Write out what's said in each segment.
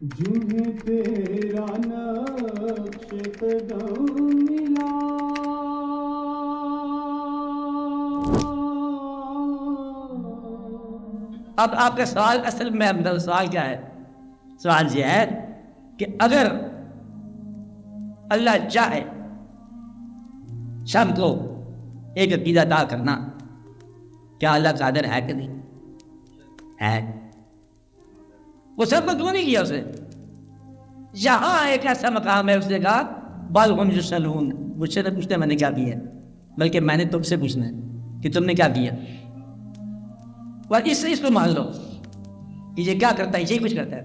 جنہیں تیرا نقش قدم ملا اب آپ کا سوال اصل میں اندر سوال کیا ہے؟ سوال یہ ہے کہ اگر اللہ چاہے شام کو ایک عقیدہ عطا کرنا، کیا اللہ قادر ہے کہ نہیں ہے؟ وہ سب کو کیوں نہیں کیا اسے؟ یہاں ایک ایسا مقام ہے، اس نے کہا بل ہم یسألون، مجھ سے نہ پوچھتے میں نے کیا کیا، بلکہ میں نے تم سے پوچھنا ہے کہ تم نے کیا کیا۔ اور اس کو مان لو کہ یہ کیا کرتا ہے، یہی کچھ کرتا ہے،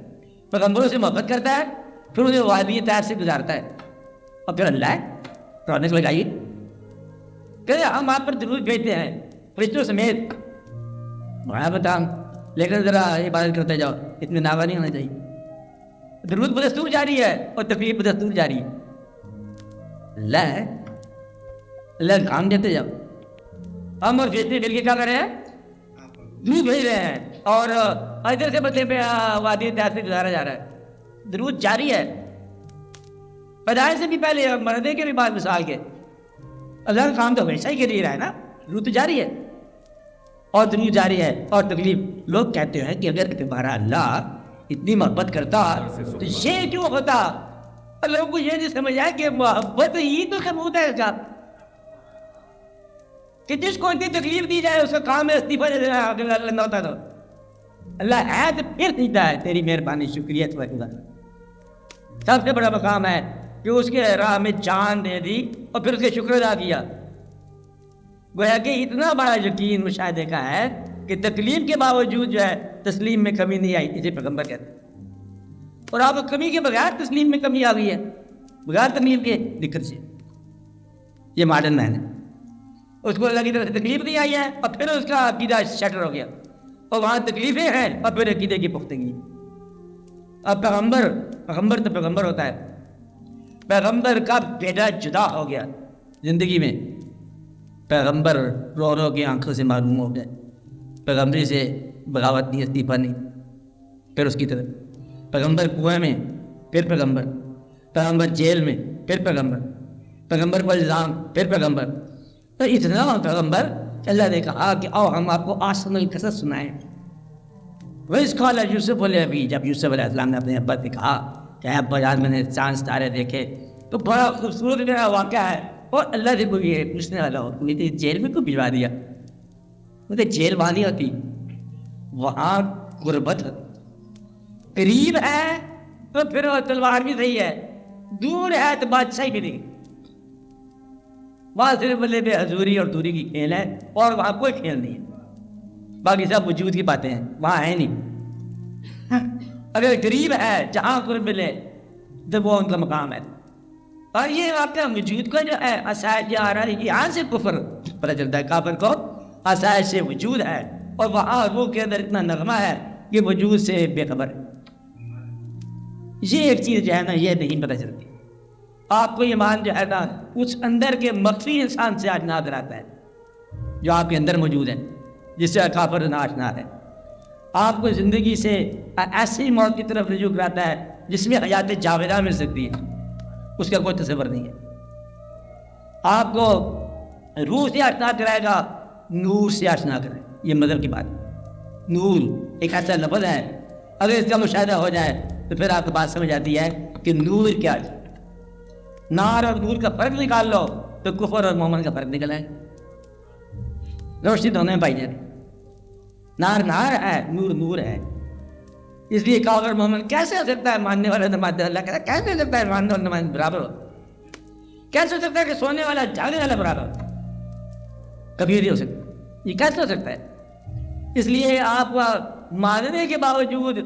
پیغمبروں سے محبت کرتا ہے، پھر انہیں وادی طیب سے گزارتا ہے، اور پھر اللہ ہے رونق لگائیے کہ ہم آپ پر درود بھیجتے ہیں فرشتوں سمیت، بڑا بتاؤ، لیکن ذرا عبادت کرتے جاؤ، اتنے ناوا نہیں ہونا چاہیے۔ درود بدستور جاری ہے اور تکلیف بدستور جاری ہے۔ اللہ ہے، اللہ کام دیتے جاؤ، ہم اور فرشتے مل کے کیا کر رہے ہیں؟ درود بھیج رہے ہیں، اور ادھر سے بدلے پہ وادی طیب سے گزارا جا رہا ہے، درود جاری ہے، پیدائش سے بھی پہلے اور مرنے کے بھی بعد مثال کے۔ اللہ کا کام تو ہمیشہ ہی کے لیے رہا ہے نا، درود تو جاری ہے اور درود جاری ہے اور تکلیف۔ لوگ کہتے ہیں کہ اگر تمہارا اللہ اتنی محبت کرتا تو یہ کیوں ہوتا؟ اور لوگوں کو یہ نہیں سمجھ آیا کہ محبت ہی تو ثبوت ہے اس کا، کہ جس کو اتنی تکلیف دی جائے اس کا کام ہے استعفیٰ دے دینا۔ اگر اللہ نہ ہوتا تو اللہ ہے تو پھر دیتا ہے، تیری مہربانی شکریہ تو خدا۔ سب سے بڑا مقام ہے کہ اس کے راہ میں جان دے دی اور پھر اس کے شکر ادا کیا۔ گویا کہ اتنا بڑا یقین مشاہدے کا ہے کہ تکلیف کے باوجود جو ہے تسلیم میں کمی نہیں آئی، اسے پیغمبر کہتے ہیں۔ اور آپ کمی کے بغیر تسلیم میں کمی آ گئی ہے، بغیر تکلیف کے دقت سے۔ یہ ماڈرن مین ہے، اس کو اللہ کی طرف سے تکلیف نہیں آئی ہے اور پھر اس کا عقیدہ شٹر ہو گیا، اور وہاں تکلیفیں ہیں اور پھر عقیدے کی پختگی۔ اب پیغمبر تو پیغمبر ہوتا ہے، پیغمبر کا بیٹا جدا ہو گیا زندگی میں، پیغمبر رو رو کے آنکھوں سے معلوم ہو گئے، پیغمبری سے بغاوت نہیں، استعفیٰ نہیں، پھر اس کی طرف پیغمبر کنویں میں، پھر پیغمبر جیل میں، پھر پیغمبر کو الزام، پھر پیغمبر۔ تو اتنا پیغمبر اللہ نے کہا کہ آؤ ہم آپ کو آسن القصص سنائیں۔ وَإِذْ قَالَ يُوسُفُ لِأَبِيهِ، جب یوسف علیہ السلام نے اپنے ابا سے کہا کہ ابا جان میں نے چاند ستارے دیکھے، تو بڑا خوبصورت میرا واقعہ ہے، اور اللہ سے کوئی یہ پوچھنے والا ہو مجھے جیل میں کو بھجوا دیا، مجھے جیل وہاں نہیں ہوتی، وہاں غربت قریب ہے تو پھر تلوار بھی صحیح ہے، دور ہے تو بادشاہی بھی نہیں، وہاں صرف بلے بے حضوری اور دوری کی کھیل ہے، اور وہاں کوئی کھیل نہیں ہے، باقی سب وجود کی باتیں ہیں، وہاں ہے نہیں۔ اگر قریب ہے جہاں قرب ملے تو وہ ان کا مقام ہے۔ اور یہ آپ کا وجود کو جو ہے آسائش آ رہا ہے، یہاں سے کفر پتہ چلتا ہے کافر کو آسائش سے وجود ہے، اور وہاں روح کے اندر اتنا نغمہ ہے کہ وجود سے بے خبر ہے۔ یہ ایک چیز جو ہے نا یہ نہیں پتہ چلتی۔ آپ کو ایمان جو ہے نا اس اندر کے مخفی انسان سے آشنا کراتا ہے جو آپ کے اندر موجود ہے، جس سے کافر ناشنا ہے۔ آپ کو زندگی سے ایسی موت کی طرف رجوع کراتا ہے جس میں حیات جاویدہ مل سکتی ہے، اس کا کوئی تصور نہیں ہے۔ آپ کو روح سے آشنا کرائے گا، نور سے آشنا کرائے، یہ مذہب کی بات ہے۔ نور ایک ایسا لفظ ہے، اگر اس کا مشاہدہ ہو جائے تو پھر آپ کو بات سمجھ آتی ہے کہ نور کیا ہے۔ نار اور نور کا فرق نکال لو تو کفر اور مومن کا فرق نکل آئے۔ روشنی دونوں میں پائی جاتی، نار نار ہے، نور نور ہے۔ اس لیے کافر مومن کیسے ہو سکتا ہے؟ ماننے والا نہ ماننے، اللہ کہتا ہے کیسے ہو سکتا ہے ماننے والا نہ ماننے برابر ہو؟ کیسے ہو سکتا ہے کہ سونے والا جاگنے والا برابر ہو؟ کبھی نہیں ہو سکتا، یہ کیسے ہو سکتا ہے؟ اس لیے آپ ماننے کے باوجود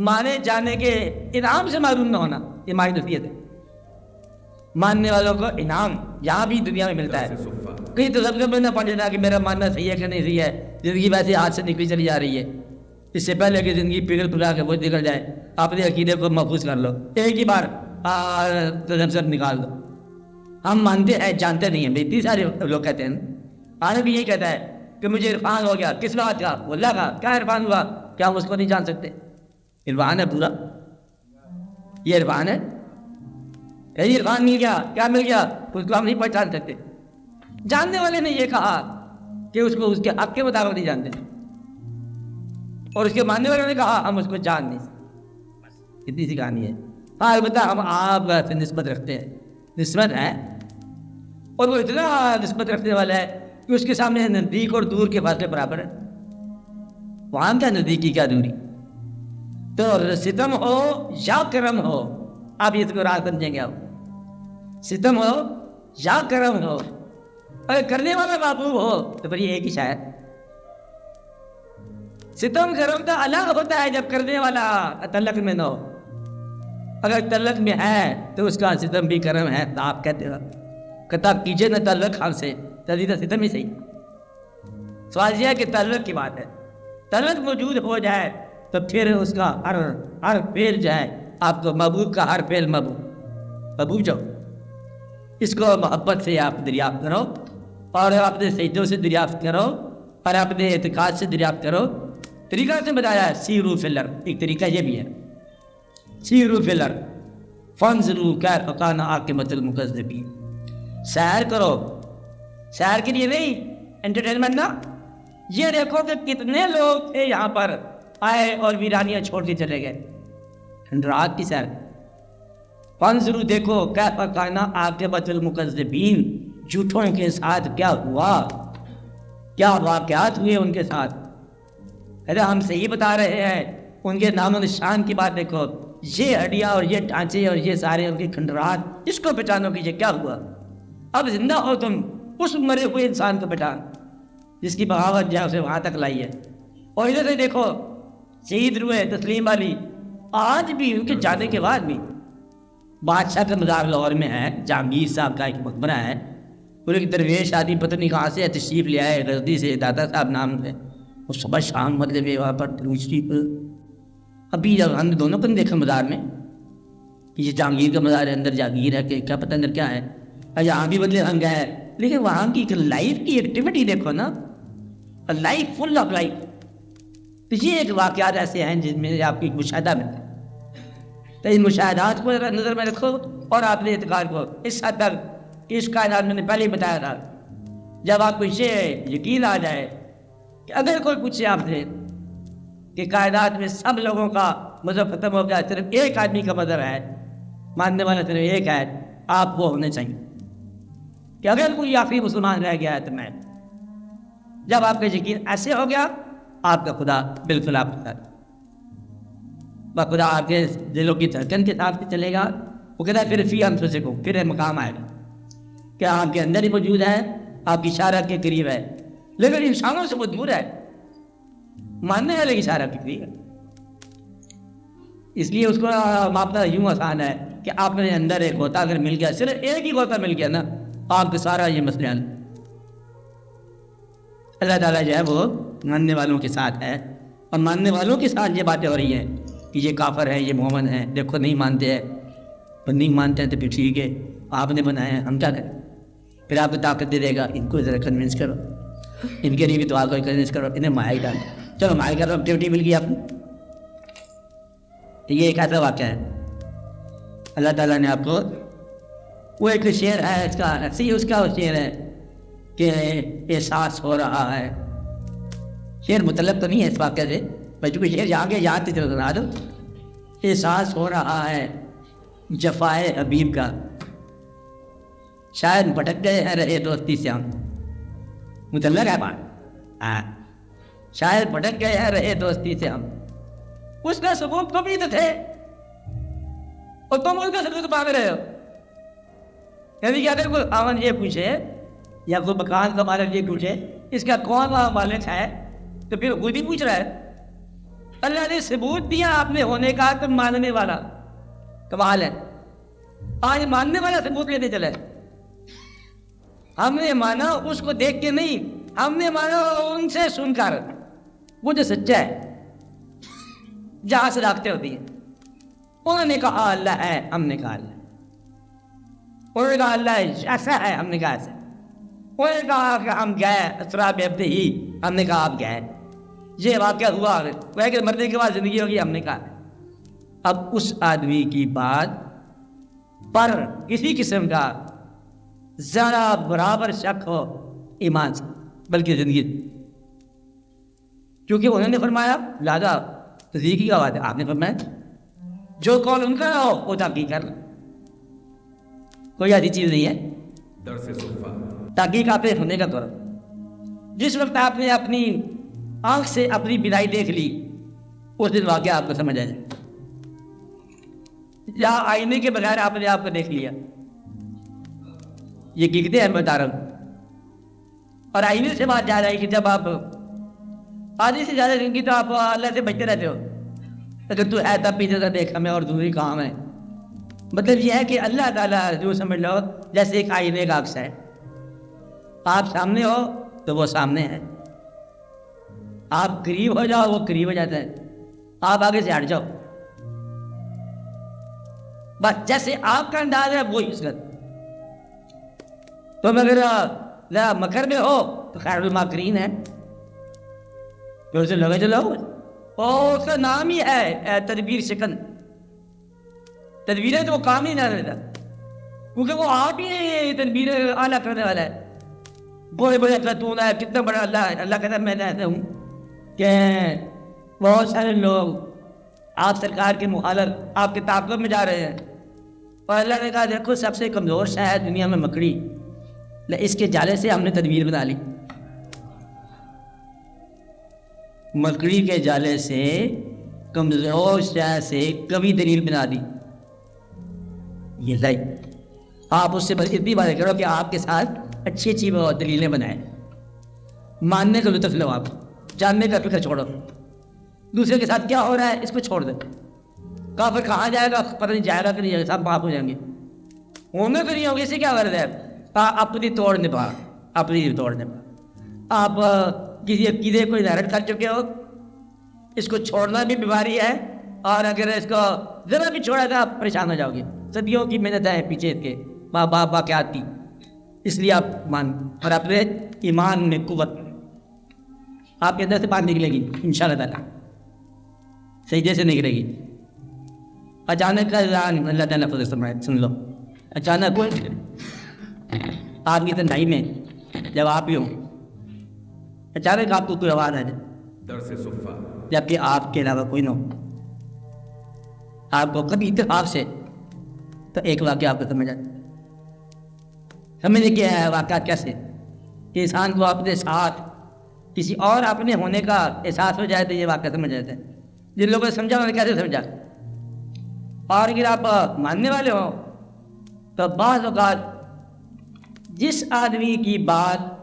مانے جانے کے انعام سے معلوم نہ ہونا، یہ ہماری نصیحت ہے۔ ماننے والوں کو انعام یہاں بھی دنیا میں ملتا ہے، کہیں تو سب سے نہ پڑ جانا کہ میرا ماننا صحیح ہے کہ نہیں صحیح ہے، زندگی ویسے ہاتھ سے نکلی چلی جا رہی ہے، اس سے پہلے کہ زندگی پگھل پھلا کے وہ نکل جائے، اپنے عقیدے کو محفوظ کر لو، ایک ہی بار سے نکال دو۔ ہم مانتے ہیں جانتے نہیں ہیں، اتنی سارے لوگ کہتے ہیں، آج بھی یہی کہتا ہے کہ مجھے عرفان ہو گیا، کس بات کا؟ وہ اللہ کا، کیا عرفان ہوا؟ کیا ہم اس کو نہیں جان سکتے؟ عرفان ہے پورا، یہ عرفان ہے؟ یہ عرفان مل گیا، کیا مل گیا؟ اس کو ہم نہیں پہچان سکتے. جاننے والے نے یہ کہا کہ اس کو اس کے حق کے مطابق نہیں جانتے، اور اس کے ماننے والوں نے کہا ہم اس کو جان نہیں سکتے. اتنی سی کہانی ہے. ہاں البتہ ہم آپ سے نسبت رکھتے ہیں، نسبت ہے، اور وہ اتنا نسبت رکھنے والا ہے کہ اس کے سامنے نزدیک اور دور کے فاصلے برابر ہے. وہاں کیا نزدیکی کیا دوری. تو ستم ہو یا کرم ہو، آپ یہ تو راہ سمجھیں گے. آپ ستم ہو یا کرم ہو، اگر کرنے والا محبوب ہو تو پھر یہ ایک ہی شاید. ستم کرم تو الگ ہوتا ہے جب کرنے والا تعلق میں نہ ہو. اگر تعلق میں ہے تو اس کا ستم بھی کرم ہے. تو آپ کہتے ہو کتاب کیجیے نہ تعلق ہم سے، تبھی تو ستم ہی صحیح. سوال یہ ہے کہ تعلق کی بات ہے. تعلق موجود ہو جائے تو پھر اس کا ہر فعل جو ہے آپ کو محبوب کا ہر فعل محبوب جو اس کو محبت سے آپ دریافت کرو، اور اپنے سجدوں سے دریافت کرو، اور اپنے اعتقاد سے دریافت کرو. طریقہ سے بتایا ہے سیرو فی الارض. ایک طریقہ یہ بھی ہے سیرو فی الارض فانظروا کیف کان عاقبۃ المکذبین. سیر کرو، سیر کے لیے نہیں انٹرٹینمنٹ نا. یہ دیکھو کہ کتنے لوگ تھے یہاں پر آئے اور ویرانیاں چھوڑ کے چلے گئے. رات کی سیر. فانظروا دیکھو کیف کان عاقبۃ المکذبین، جھوٹوں کے ساتھ کیا ہوا، کیا واقعات ہوئے ان کے ساتھ. ارے ہم صحیح بتا رہے ہیں، ان کے نام و نشان کی بات دیکھو. یہ ہڈیاں اور یہ ڈھانچے اور یہ سارے ان کے کھنڈرات، اس کو پہچانو کہ یہ کیا ہوا. اب زندہ ہو تم، اس مرے ہوئے انسان کو پہچان جس کی بغاوت جو ہے اسے وہاں تک لائی ہے. اور ادھر سے دیکھو شہید روئے تسلیم علی، آج بھی ان کے جانے کے بعد بھی بادشاہ کا مزار لاہور میں ہے. جہانگیر صاحب کا ایک مقبرہ ہے، اور ایک درویش آدمی پتہ نہیں کہاں سے تشریف لے آئے، غزنی سے، دادا صاحب نام ہے. وہ صبح شام مطلب وہاں پر تشریف. ابھی جب ہم نے دونوں کو نہیں دیکھا مزار میں کہ یہ جہانگیر کا مزار ہے، اندر جہانگیر ہے کہ کیا پتہ اندر کیا ہے. یہاں بھی بدلے رنگ ہے، لیکن وہاں کی لائف کی ایکٹیویٹی دیکھو نا، لائف فل آف لائف. تو یہ ایک واقعات ایسے ہیں جن میں آپ کی مشاہدہ ملتا ہے. تو ان مشاہدات کو نظر میں رکھو، اور آپ نے اعتقاد کو اس حد تک اس کائنات میں نے پہلے ہی بتایا تھا. جب آپ کو یہ یقین آ جائے کہ اگر کوئی پوچھے آپ سے کہ کائنات میں سب لوگوں کا مذہب ختم ہو گیا، صرف ایک آدمی کا مذہب ہے، ماننے والا صرف ایک ہے، آپ وہ ہونے چاہیے. کہ اگر کوئی آخری مسلمان رہ گیا ہے تو میں. جب آپ کا یقین ایسے ہو گیا، آپ کا خدا بالکل آپ کے ساتھ، خدا آپ کے دلوں کی دھڑکن کے ساتھ چلے گا. وہ کہتا ہے پھر فی انفسکم، پھر مقام آئے گا کہ آپ کے اندر ہی موجود ہے، آپ کی اشارہ کے قریب ہے، لیکن انسانوں سے وہ دور ہے. ماننے والے کی اشارہ کے قریب ہے. اس لیے اس کو ماپنا یوں آسان ہے کہ آپ نے اندر ایک غوطہ اگر مل گیا، صرف ایک ہی غوطہ مل گیا نا، آپ کے سارا یہ مسئلہ حل. اللہ تعالیٰ جو ہے وہ ماننے والوں کے ساتھ ہے، اور ماننے والوں کے ساتھ یہ باتیں ہو رہی ہیں کہ یہ کافر ہے، یہ مومن ہے. دیکھو نہیں مانتے ہیں، پر نہیں مانتے ہیں تو پھر ٹھیک ہے، آپ نے بنایا ہے، ہم کیا کریں. پھر آپ کو طاقت دے دے گا، ان کو ذرا کنوینس کرو، ان کے لیے بھی دعا کو کنوینس کرو، انہیں ماہی ڈال. چلو ماہی کا ایکٹیویٹی مل گئی آپ کو. یہ ایک ایسا واقعہ ہے. اللہ تعالیٰ نے آپ کو وہ ایک شعر ہے اس کا، صحیح اس کا وہ شعر ہے کہ احساس ہو رہا ہے. شعر مطلب تو نہیں ہے اس واقعے سے، بس چونکہ شعر جہاں کے یاد تھی سنا دو. احساس ہو رہا ہے جفائے حبیب کا، شاید بھٹک گئے ہیں رہے دوستی سے ہم. مطلب ہے بات، ہاں شاید بھٹک گئے ہیں رہے دوستی سے ہم. اس کا ثبوت تم ہی تو تھے، اور تم اس کا ثبوت پا رہے ہو. یعنی کہ اگر کوئی آمن یہ پوچھے یا کوئی مکان کا مالک یہ پوچھے اس کا کون مالک ہے، تو پھر خود ہی پوچھ رہا ہے. اللہ نے ثبوت دیا آپ نے ہونے کا، تم ماننے والا. کمال ہے. آج ماننے والا ثبوت لیتے چلے. ہم نے مانا اس کو دیکھ کے نہیں، ہم نے مانا ان سے سن کر. وہ جو سچا ہے، جہاں سے رابطے ہوتی ہیں. انہوں نے کہا اللہ ہے، ہم نے کہا اللہ. انہوں نے کہا اللہ ایسا ہے، ہم نے کہا ایسا. انہوں نے کہا کہ ہم گئے اسرا بعبدہ ہی، ہم نے کہا آپ گئے. یہ واقعہ ہوا ہے کہ مرنے کے بعد زندگی ہوگی، ہم نے کہا. اب اس آدمی کی بات پر کسی قسم کا ذرا برابر شک ہو ایمان سے بلکہ زندگی، کیونکہ انہوں نے فرمایا لہذا تصدیق کی بات ہے، آپ نے فرمایا جو قول ان کا ہو وہ تحقیق کر، کوئی ایسی چیز نہیں ہے تحقیق آپ ہونے کا طور۔ جس وقت آپ نے اپنی آنکھ سے اپنی بینائی دیکھ لی اس دن واقعہ آپ کو سمجھ آ جائے، یا آئینے کے بغیر آپ نے آپ کو دیکھ لیا، یہ گرتے ہیں بتا رہا ہوں۔ اور آئینے سے بات جا رہا ہے کہ جب آپ آدھی سے زیادہ زندگی تو آپ اللہ سے بچتے رہتے ہو، اگر تو ہے تب بھی جگہ دیکھ ہمیں اور دوسری کام ہے، مطلب یہ ہے کہ اللہ تعالیٰ جو سمجھ لو جیسے ایک آئینے کا عکس ہے، آپ سامنے ہو تو وہ سامنے ہے، آپ قریب ہو جاؤ وہ قریب ہو جاتا ہے، آپ آگے سے ہٹ جاؤ، بس جیسے آپ کا انداز ہے وہی اس کا۔ تم اگر ذرا مکر میں ہو تو خیر الماکرین ہے، تو اسے لگے چلو، اور اس کا نام ہی ہے تدبیر شکن، تدبیریں تو وہ کام ہی نہ رہتا، کیونکہ وہ آپ ہی نہیں تدبیر اعلیٰ کرنے والا ہے، بڑے بڑے خاتون ہے، کتنا بڑا اللہ ہے، اللہ کہتا ہے میں ایسا ہوں کہ بہت سارے لوگ آپ سرکار کے مخالف آپ کے تعاقب میں جا رہے ہیں، اور اللہ نے کہا دیکھو سب سے کمزور شاید دنیا میں مکڑی، اس کے جالے سے ہم نے تدبیر بنا لی، مکڑی کے جالے سے کمزور شاید سے کبھی دلیل بنا دی، یہ لائی آپ اس سے بس اتنی باتیں کرو کہ آپ کے ساتھ اچھی اچھی دلیلیں بنائیں، ماننے کا لطف لو، آپ جاننے کا فکر چھوڑو، دوسرے کے ساتھ کیا ہو رہا ہے اس کو چھوڑ دیں، کافر کہاں جائے گا پتہ نہیں، جائے گا کہ نہیں جائے گا، سب معاف ہو جائیں گے، ہونا تو نہیں ہوگا، اس سے کیا غرض ہے، اپنی توڑ نبھا، اپنی توڑ نبھا، آپ کسی عقیدے کو انہیرٹ کر چکے ہو، اس کو چھوڑنا بھی بیماری ہے، اور اگر اس کو ذرا بھی چھوڑا تھا آپ پریشان ہو جاؤ گے، صدیوں کی محنت ہے پیچھے کے ماں باپ واقعات کی، اس لیے آپ مان، اور اپنے ایمان میں قوت آپ کے اندر سے بات نکلے گی انشاءاللہ تعالیٰ، سجدے سے نکلے گی، اچانک کا اذان اللہ تعالیٰ فضل فرمائے، سن لو، اچانک کوئی آپ کی تنہائی میں جب آپ ہی ہوں، اچانک آپ کو کوئی آواز آ جائے، جبکہ آپ کے علاوہ کوئی نہ ہو، آپ کو کبھی اتفاق سے تو ایک واقعہ آپ کو سمجھ آئے، سمجھنے کیا ہے واقعہ کیسے کہ انسان کو اپنے ساتھ کسی اور اپنے ہونے کا احساس ہو جائے تو یہ واقعہ سمجھ جاتا ہے، جن لوگوں نے سمجھا انہوں نے کیسے سمجھا، اور اگر آپ ماننے والے ہوں تو بعض اوقات جس آدمی کی بات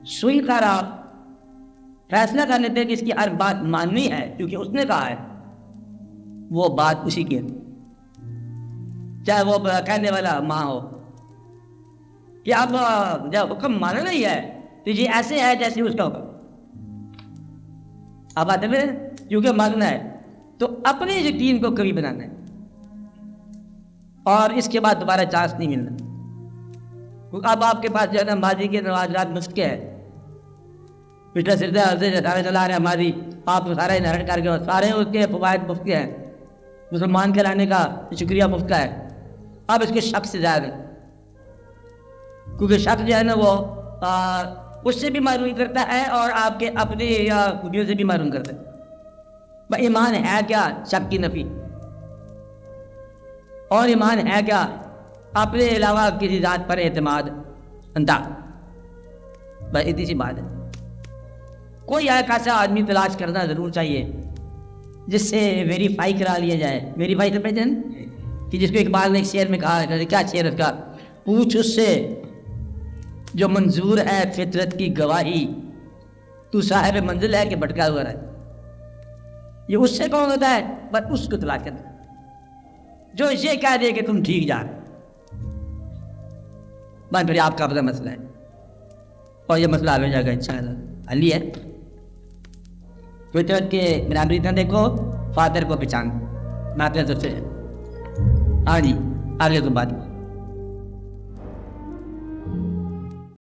سوئی کرا فیصلہ کر لیتے ہیں کہ اس کی ہر بات ماننی ہے کیونکہ اس نے کہا ہے، وہ بات اسی کی ہے، چاہے وہ کہنے والا ماں ہو کہ اب جب حکم ماننا ہی ہے تو یہ ایسے ہے جیسے اس کا حکم، اب آتے میں کیونکہ ماننا ہے تو اپنے یقین کو کبھی بنانا ہے، اور اس کے بعد دوبارہ چانس نہیں ملنا، اب آپ کے پاس جو ہے نا ماضی کے رواجات نسخے ہے، پچھلا سلسلہ عرصے سے سارے چلا رہے ہیں ماضی، آپ سارے انہیرٹ کر کے سارے اس کے فوائد مفت کے ہیں، مسلمان کہلانے کا شکریہ مفت کا ہے، اب اس کے شک سے زیادہ، کیونکہ شک جو ہے نا وہ اس سے بھی معلوم کرتا ہے اور آپ کے اپنے خوبیوں سے بھی معلوم کرتا ہے، ایمان ہے کیا شک کی نفی، اور ایمان ہے کیا اپنے علاوہ کسی ذات پر اعتماد انتا، بس اتنی سی بات ہے، کوئی ایک ایسا آدمی تلاش کرنا ضرور چاہیے جس سے ویریفائی کرا لیا جائے، ویریفائی تو پہچان کہ جس کو اقبال نے ایک شعر میں کہا ہے، کیا شعر اس کا، پوچھ اس سے جو منظور ہے فطرت کی گواہی، تو صاحب منزل ہے کہ بھٹکا ہوا ہے، یہ اس سے کون ہوتا ہے، بس اس کو تلاش کرنا جو یہ کہہ دے کہ تم ٹھیک جا رہے، بس پھر آپ کا اپنا مسئلہ ہے، اور یہ مسئلہ حل ہو جائے گا انشاءاللہ، حل ہی ہے، فطرت کے برابری نہ دیکھو، فادر کو پہچان، میں اپنے طرف سے، ہاں جی آگے تو بات